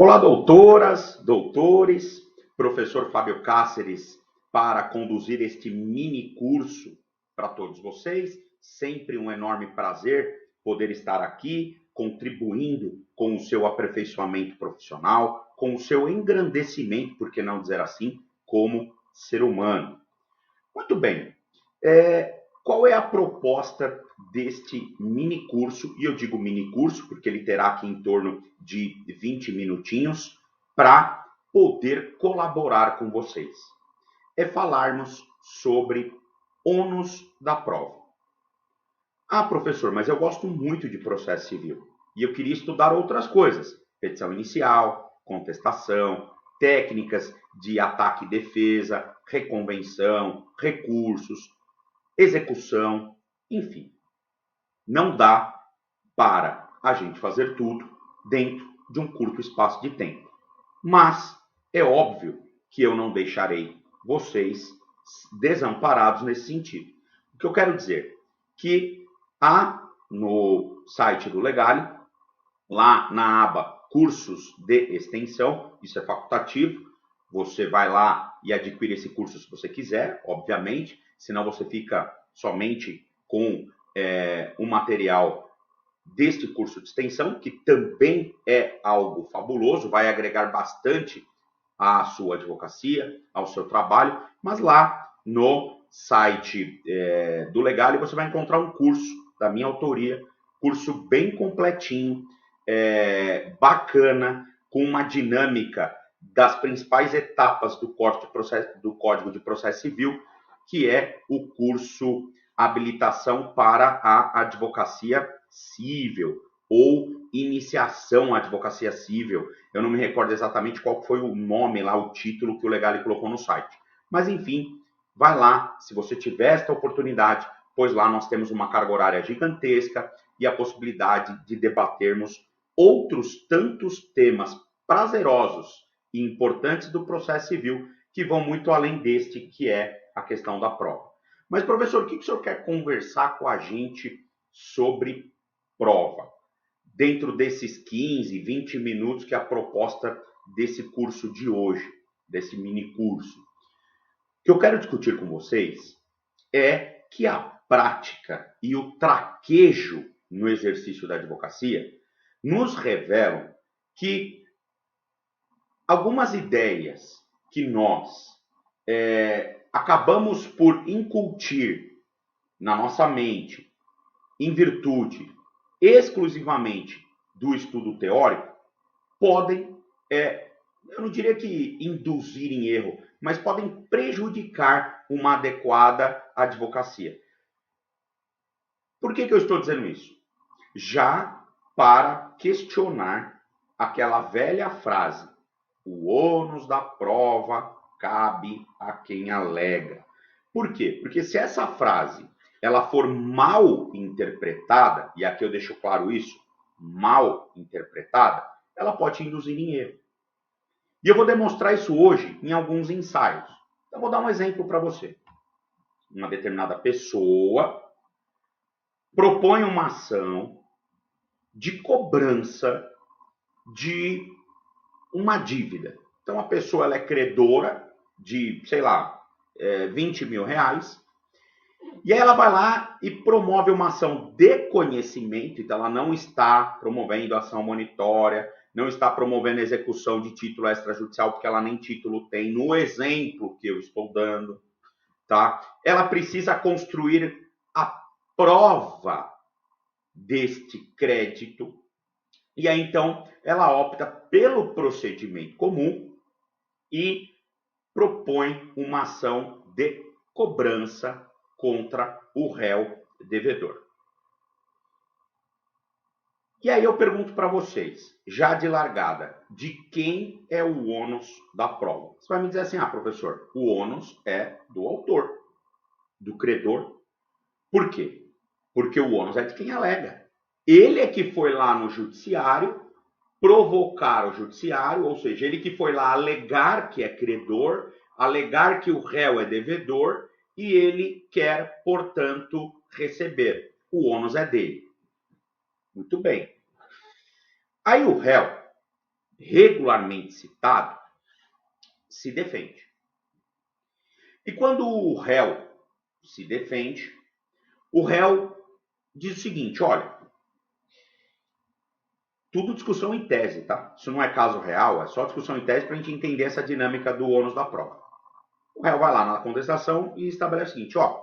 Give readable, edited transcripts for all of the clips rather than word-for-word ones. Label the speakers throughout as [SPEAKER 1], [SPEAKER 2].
[SPEAKER 1] Olá, doutoras, doutores, professor Fábio Cáceres para conduzir este mini curso para todos vocês. Sempre um enorme prazer poder estar aqui contribuindo com o seu aperfeiçoamento profissional, com o seu engrandecimento, por que não dizer assim, como ser humano. Muito bem. Qual é a proposta deste mini curso? E eu digo mini curso porque ele terá aqui em torno de 20 minutinhos para poder colaborar com vocês. É falarmos sobre ônus da prova. Ah, professor, mas eu gosto muito de processo civil e eu queria estudar outras coisas. Petição inicial, contestação, técnicas de ataque e defesa, reconvenção, recursos, execução, enfim. Não dá para a gente fazer tudo dentro de um curto espaço de tempo. Mas é óbvio que eu não deixarei vocês desamparados nesse sentido. O que eu quero dizer? Que há no site do Legale, lá na aba Cursos de Extensão, isso é facultativo, você vai lá e adquire esse curso se você quiser, obviamente, senão você fica somente com o material deste curso de extensão, que também é algo fabuloso, vai agregar bastante à sua advocacia, ao seu trabalho, mas lá no site do Legale você vai encontrar um curso da minha autoria, curso bem completinho, bacana, com uma dinâmica das principais etapas do Código de Processo Civil, que é o curso Habilitação para a Advocacia Civil, ou Iniciação à Advocacia Civil. Eu não me recordo exatamente qual foi o nome lá, o título que o Legale colocou no site. Mas, enfim, vai lá, se você tiver esta oportunidade, pois lá nós temos uma carga horária gigantesca e a possibilidade de debatermos outros tantos temas prazerosos e importantes do processo civil que vão muito além deste, que é a questão da prova. Mas, professor, o que o senhor quer conversar com a gente sobre prova? Dentro desses 15, 20 minutos que é a proposta desse curso de hoje, desse mini curso. O que eu quero discutir com vocês é que a prática e o traquejo no exercício da advocacia nos revelam que algumas ideias que nós acabamos por incutir na nossa mente, em virtude exclusivamente do estudo teórico, podem, eu não diria que induzir em erro, mas podem prejudicar uma adequada advocacia. Por que eu estou dizendo isso? Já para questionar aquela velha frase: o ônus da prova cabe a quem alega. Por quê? Porque se essa frase ela for mal interpretada, e aqui eu deixo claro isso, mal interpretada, ela pode induzir em erro. E eu vou demonstrar isso hoje em alguns ensaios. Eu vou dar um exemplo para você. Uma determinada pessoa propõe uma ação de cobrança de uma dívida. Então a pessoa ela é credora de, sei lá, 20 mil reais, e aí ela vai lá e promove uma ação de conhecimento, então ela não está promovendo ação monitória, não está promovendo execução de título extrajudicial, porque ela nem título tem, no exemplo que eu estou dando, tá? Ela precisa construir a prova deste crédito, e aí então ela opta pelo procedimento comum e propõe uma ação de cobrança contra o réu devedor. E aí eu pergunto para vocês, já de largada, de quem é o ônus da prova? Você vai me dizer assim, professor, o ônus é do autor, do credor. Por quê? Porque o ônus é de quem alega. Ele é que foi lá no judiciário provocar o judiciário, ou seja, ele que foi lá alegar que é credor, alegar que o réu é devedor e ele quer, portanto, receber. O ônus é dele. Muito bem. Aí o réu, regularmente citado, se defende. E quando o réu se defende, o réu diz o seguinte: olha, tudo discussão em tese, tá? Isso não é caso real, é só discussão em tese para a gente entender essa dinâmica do ônus da prova. O réu vai lá na contestação e estabelece o seguinte: ó,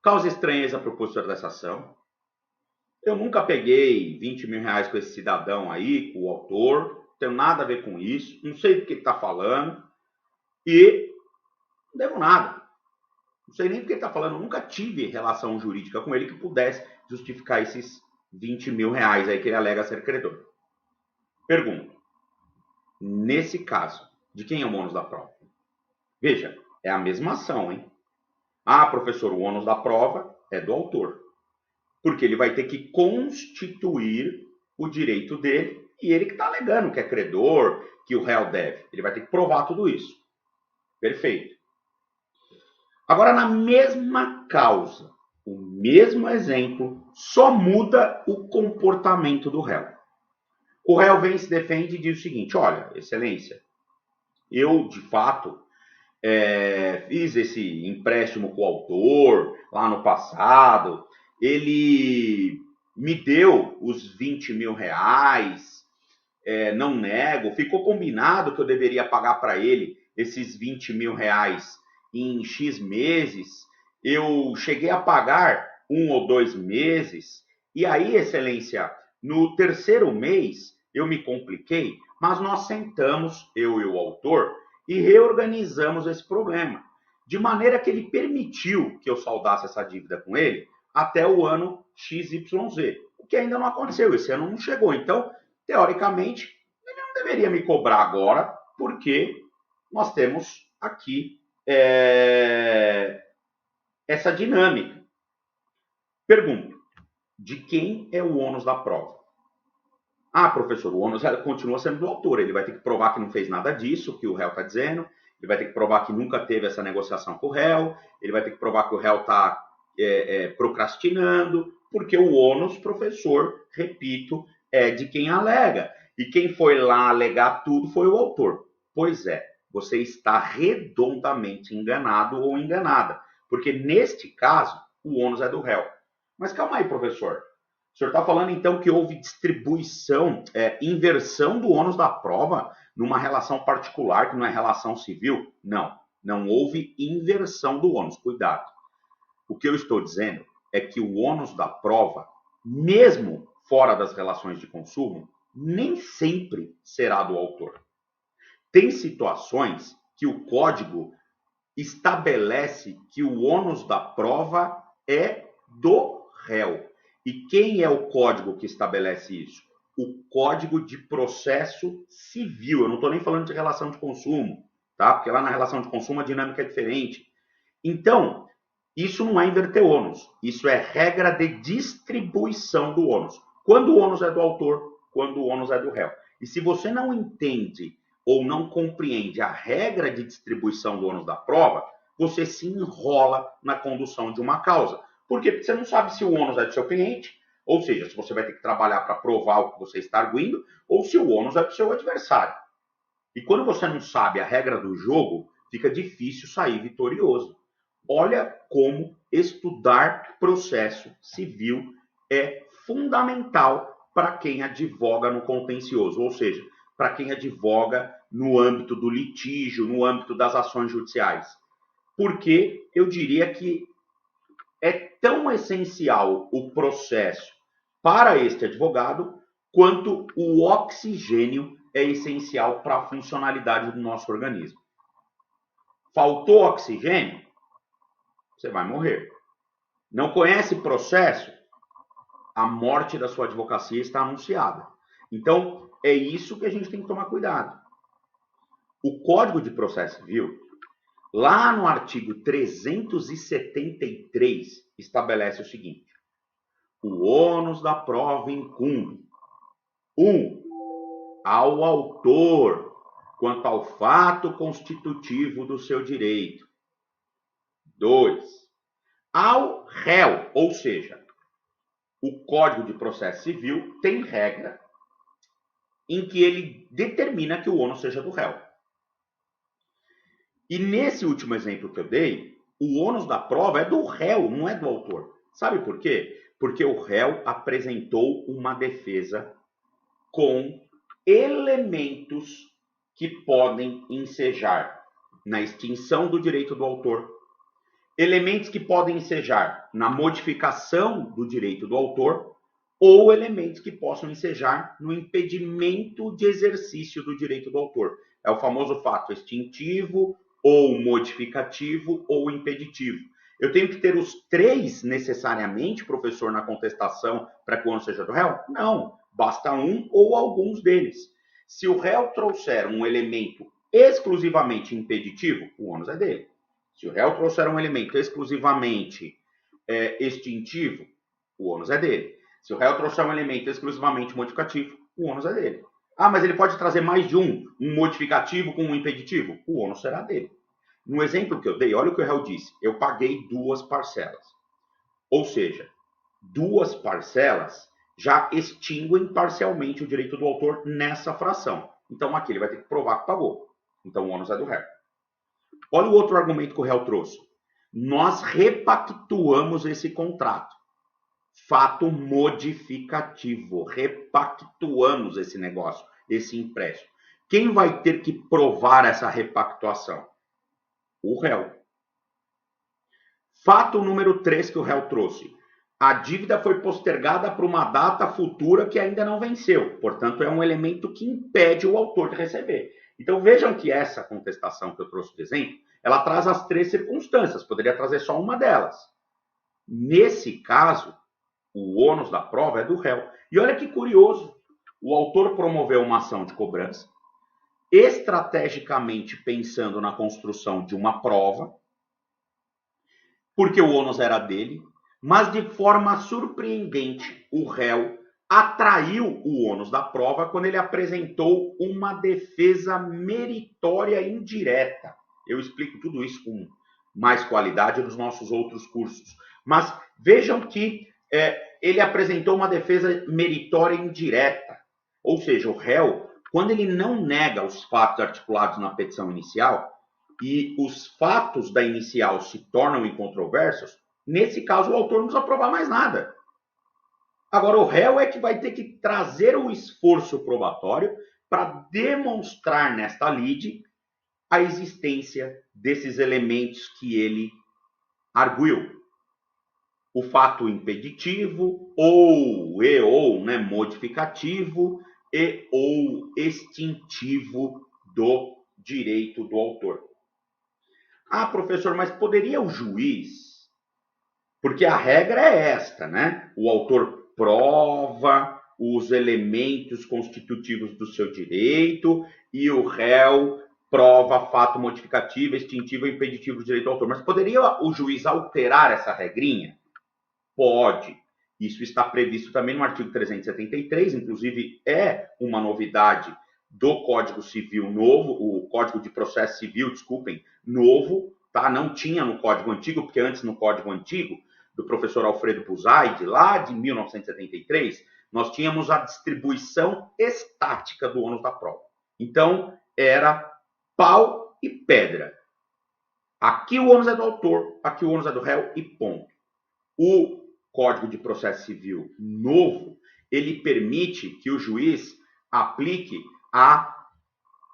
[SPEAKER 1] causa estranheza a propositura dessa ação. Eu nunca peguei 20 mil reais com esse cidadão aí, com o autor, não tenho nada a ver com isso, não sei do que ele está falando e não devo nada. Não sei nem do que ele está falando, eu nunca tive relação jurídica com ele que pudesse justificar esses 20 mil reais aí que ele alega ser credor. Pergunto, nesse caso, de quem é o ônus da prova? Veja, é a mesma ação, hein? Ah, professor, o ônus da prova é do autor, porque ele vai ter que constituir o direito dele e ele que está alegando que é credor, que o réu deve. Ele vai ter que provar tudo isso. Perfeito. Agora, na mesma causa, o mesmo exemplo, só muda o comportamento do réu. O réu vem, se defende e diz o seguinte: olha, excelência, eu, de fato, fiz esse empréstimo com o autor lá no passado, ele me deu os 20 mil reais, não nego, ficou combinado que eu deveria pagar para ele esses 20 mil reais em X meses, eu cheguei a pagar 1 ou 2 meses, e aí, excelência, no terceiro mês eu me compliquei, mas nós sentamos, eu e o autor, e reorganizamos esse problema, de maneira que ele permitiu que eu saldasse essa dívida com ele até o ano XYZ, o que ainda não aconteceu, esse ano não chegou. Então, teoricamente, ele não deveria me cobrar agora, porque nós temos aqui essa dinâmica. Pergunto, de quem é o ônus da prova? Ah, professor, o ônus continua sendo do autor. Ele vai ter que provar que não fez nada disso, que o réu está dizendo. Ele vai ter que provar que nunca teve essa negociação com o réu. Ele vai ter que provar que o réu está procrastinando, porque o ônus, professor, repito, é de quem alega. E quem foi lá alegar tudo foi o autor. Pois é, você está redondamente enganado ou enganada, porque neste caso, o ônus é do réu. Mas calma aí, professor. O senhor está falando, então, que houve distribuição, inversão do ônus da prova numa relação particular, que não é relação civil? Não, não houve inversão do ônus. Cuidado. O que eu estou dizendo é que o ônus da prova, mesmo fora das relações de consumo, nem sempre será do autor. Tem situações que o código estabelece que o ônus da prova é do réu. E quem é o código que estabelece isso? O Código de Processo Civil. Eu não estou nem falando de relação de consumo, tá? Porque lá na relação de consumo a dinâmica é diferente. Então, isso não é inverter ônus. Isso é regra de distribuição do ônus. Quando o ônus é do autor, quando o ônus é do réu. E se você não entende ou não compreende a regra de distribuição do ônus da prova, você se enrola na condução de uma causa. Por quê? Porque você não sabe se o ônus é do seu cliente, ou seja, se você vai ter que trabalhar para provar o que você está arguindo, ou se o ônus é do seu adversário. E quando você não sabe a regra do jogo, fica difícil sair vitorioso. Olha como estudar processo civil é fundamental para quem advoga no contencioso, ou seja, para quem advoga no âmbito do litígio, no âmbito das ações judiciais. Porque eu diria que é tão essencial o processo para este advogado quanto o oxigênio é essencial para a funcionalidade do nosso organismo. Faltou oxigênio? Você vai morrer. Não conhece processo? A morte da sua advocacia está anunciada. Então, é isso que a gente tem que tomar cuidado. O Código de Processo Civil, lá no artigo 373, estabelece o seguinte: o ônus da prova incumbe 1. Ao autor, quanto ao fato constitutivo do seu direito. 2. Ao réu, ou seja, o Código de Processo Civil tem regra em que ele determina que o ônus seja do réu. E nesse último exemplo que eu dei, o ônus da prova é do réu, não é do autor. Sabe por quê? Porque o réu apresentou uma defesa com elementos que podem ensejar na extinção do direito do autor, elementos que podem ensejar na modificação do direito do autor, ou elementos que possam ensejar no impedimento de exercício do direito do autor. É o famoso fato extintivo, ou modificativo, ou impeditivo. Eu tenho que ter os três necessariamente, professor, na contestação para que o ônus seja do réu? Não, basta um ou alguns deles. Se o réu trouxer um elemento exclusivamente impeditivo, o ônus é dele. Se o réu trouxer um elemento exclusivamente extintivo, o ônus é dele. Se o réu trouxer um elemento exclusivamente modificativo, o ônus é dele. Ah, mas ele pode trazer mais de um modificativo com um impeditivo? O ônus será dele. No exemplo que eu dei, olha o que o réu disse. Eu paguei 2 parcelas. Ou seja, 2 parcelas já extinguem parcialmente o direito do autor nessa fração. Então aqui ele vai ter que provar que pagou. Então o ônus é do réu. Olha o outro argumento que o réu trouxe. Nós repactuamos esse contrato. Fato modificativo. Repactuamos esse negócio, esse empréstimo. Quem vai ter que provar essa repactuação? O réu. Fato número 3 que o réu trouxe. A dívida foi postergada para uma data futura que ainda não venceu. Portanto, é um elemento que impede o autor de receber. Então, vejam que essa contestação que eu trouxe de exemplo, ela traz as 3 circunstâncias. Poderia trazer só uma delas. Nesse caso, o ônus da prova é do réu. E olha que curioso. O autor promoveu uma ação de cobrança, estrategicamente pensando na construção de uma prova, porque o ônus era dele, mas de forma surpreendente, o réu atraiu o ônus da prova quando ele apresentou uma defesa meritória indireta. Eu explico tudo isso com mais qualidade nos nossos outros cursos. Mas vejam que ele apresentou uma defesa meritória indireta. Ou seja, o réu, quando ele não nega os fatos articulados na petição inicial, e os fatos da inicial se tornam incontroversos, nesse caso o autor não precisa provar mais nada. Agora o réu é que vai ter que trazer o esforço probatório para demonstrar nesta lide a existência desses elementos que ele arguiu. O fato impeditivo, ou modificativo, ou extintivo do direito do autor. Ah, professor, mas poderia o juiz? Porque a regra é esta, né? O autor prova os elementos constitutivos do seu direito e o réu prova fato modificativo, extintivo e impeditivo do direito do autor. Mas poderia o juiz alterar essa regrinha? Pode. Isso está previsto também no artigo 373, inclusive é uma novidade do Código Civil novo, o Código de Processo Civil, desculpem, novo, tá? Não tinha no Código Antigo, porque antes no Código Antigo, do professor Alfredo Buzaide, lá de 1973, nós tínhamos a distribuição estática do ônus da prova. Então, era pau e pedra. Aqui o ônus é do autor, aqui o ônus é do réu e ponto. O Código de Processo Civil novo, ele permite que o juiz aplique a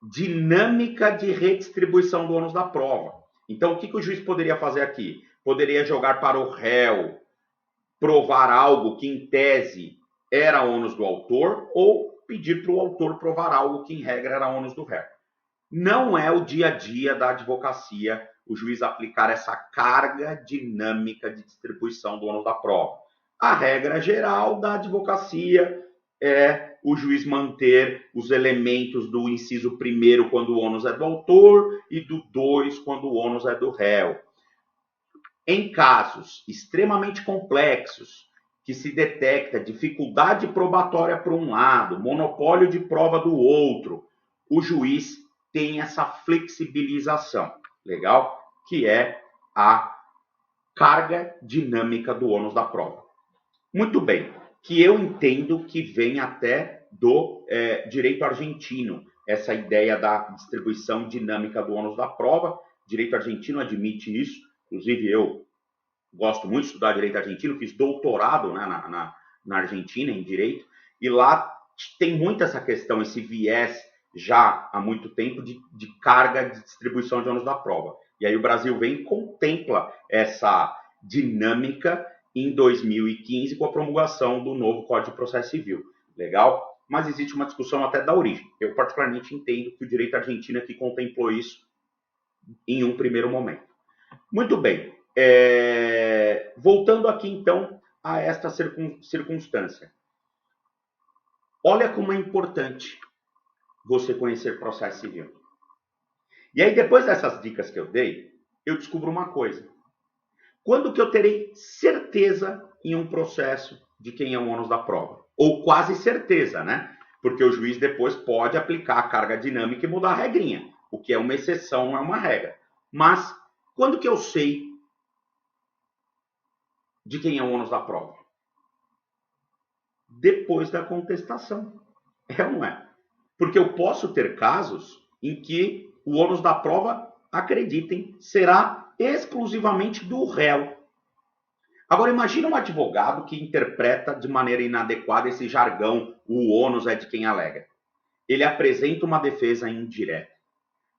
[SPEAKER 1] dinâmica de redistribuição do ônus da prova. Então, o que o juiz poderia fazer aqui? Poderia jogar para o réu provar algo que, em tese, era ônus do autor, ou pedir para o autor provar algo que, em regra, era ônus do réu. Não é o dia a dia da advocacia o juiz aplicar essa carga dinâmica de distribuição do ônus da prova. A regra geral da advocacia é o juiz manter os elementos do inciso 1º quando o ônus é do autor e do 2 quando o ônus é do réu. Em casos extremamente complexos, que se detecta dificuldade probatória por um lado, monopólio de prova do outro, o juiz tem essa flexibilização, legal? Que é a carga dinâmica do ônus da prova. Muito bem, que eu entendo que vem até do direito argentino, essa ideia da distribuição dinâmica do ônus da prova. O direito argentino admite isso, inclusive eu gosto muito de estudar direito argentino, fiz doutorado, né, na Argentina em direito, e lá tem muito essa questão, esse viés já há muito tempo de carga de distribuição de ônus da prova. E aí o Brasil vem e contempla essa dinâmica em 2015 com a promulgação do novo Código de Processo Civil. Legal? Mas existe uma discussão até da origem. Eu particularmente entendo que o direito argentino é que contemplou isso em um primeiro momento. Muito bem. Voltando aqui então a esta circunstância. Olha como é importante você conhecer processo civil. E aí, depois dessas dicas que eu dei, eu descubro uma coisa. Quando que eu terei certeza em um processo de quem é o ônus da prova? Ou quase certeza, né? Porque o juiz depois pode aplicar a carga dinâmica e mudar a regrinha, o que é uma exceção, não é uma regra. Mas, quando que eu sei de quem é o ônus da prova? Depois da contestação. É ou não é? Porque eu posso ter casos em que o ônus da prova, acreditem, será exclusivamente do réu. Agora, imagina um advogado que interpreta de maneira inadequada esse jargão, o ônus é de quem alega. Ele apresenta uma defesa indireta,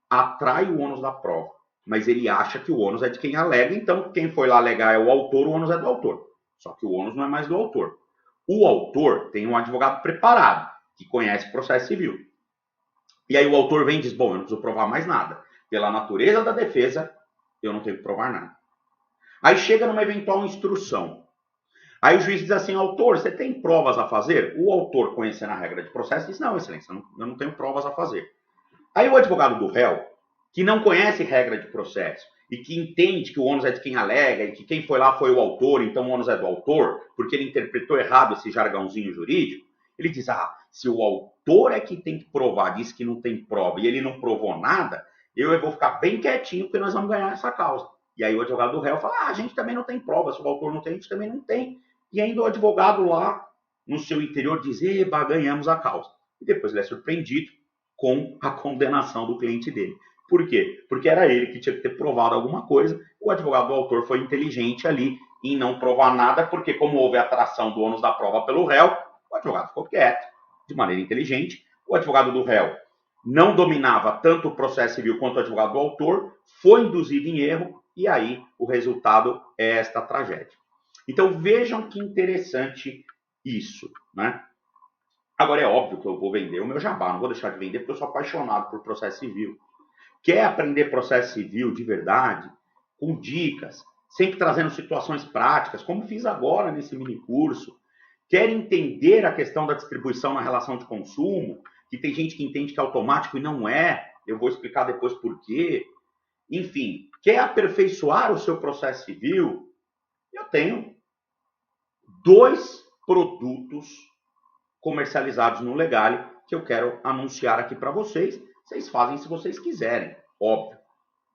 [SPEAKER 1] atrai o ônus da prova, mas ele acha que o ônus é de quem alega, então quem foi lá alegar é o autor, o ônus é do autor. Só que o ônus não é mais do autor. O autor tem um advogado preparado, que conhece o processo civil. E aí o autor vem e diz, bom, eu não preciso provar mais nada. Pela natureza da defesa, eu não tenho que provar nada. Aí chega numa eventual instrução. Aí o juiz diz assim, autor, você tem provas a fazer? O autor, conhecendo a regra de processo, diz, não, excelência, eu não tenho provas a fazer. Aí o advogado do réu, que não conhece regra de processo e que entende que o ônus é de quem alega e que quem foi lá foi o autor, então o ônus é do autor, porque ele interpretou errado esse jargãozinho jurídico, ele diz, se o autor é que tem que provar, diz que não tem prova e ele não provou nada, eu vou ficar bem quietinho porque nós vamos ganhar essa causa. E aí o advogado do réu fala, a gente também não tem prova, se o autor não tem, a gente também não tem. E ainda o advogado lá, no seu interior, diz, eba, ganhamos a causa. E depois ele é surpreendido com a condenação do cliente dele. Por quê? Porque era ele que tinha que ter provado alguma coisa, o advogado do autor foi inteligente ali em não provar nada, porque como houve a atração do ônus da prova pelo réu, o advogado ficou quieto, de maneira inteligente. O advogado do réu não dominava tanto o processo civil quanto o advogado do autor, foi induzido em erro, e aí o resultado é esta tragédia. Então vejam que interessante isso, né? Agora é óbvio que eu vou vender o meu jabá, não vou deixar de vender porque eu sou apaixonado por processo civil. Quer aprender processo civil de verdade, com dicas, sempre trazendo situações práticas, como fiz agora nesse mini curso. Quer entender a questão da distribuição na relação de consumo, que tem gente que entende que é automático e não é, eu vou explicar depois por quê. Enfim, quer aperfeiçoar o seu processo civil? Eu tenho 2 produtos comercializados no Legale que eu quero anunciar aqui para vocês. Vocês fazem se vocês quiserem, óbvio.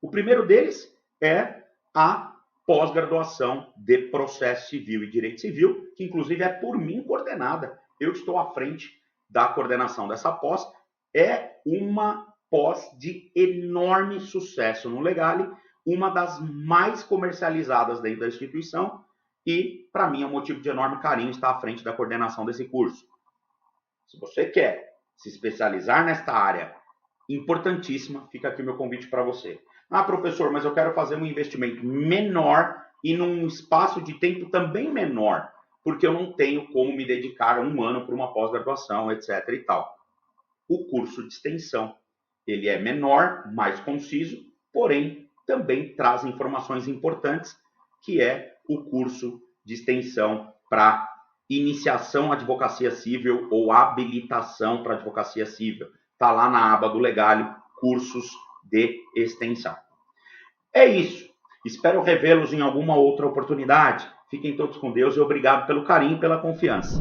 [SPEAKER 1] O primeiro deles é a pós-graduação de Processo Civil e Direito Civil, que inclusive é por mim coordenada. Eu estou à frente da coordenação dessa pós. É uma pós de enorme sucesso no Legale, uma das mais comercializadas dentro da instituição e, para mim, é um motivo de enorme carinho estar à frente da coordenação desse curso. Se você quer se especializar nesta área importantíssima, fica aqui o meu convite para você. Professor, mas eu quero fazer um investimento menor e num espaço de tempo também menor, porque eu não tenho como me dedicar 1 ano para uma pós-graduação, etc. e tal. O curso de extensão, ele é menor, mais conciso, porém também traz informações importantes, que é o curso de extensão para iniciação à advocacia civil ou habilitação para advocacia civil. Está lá na aba do Legale, cursos de extensão. É isso. Espero revê-los em alguma outra oportunidade. Fiquem todos com Deus e obrigado pelo carinho e pela confiança.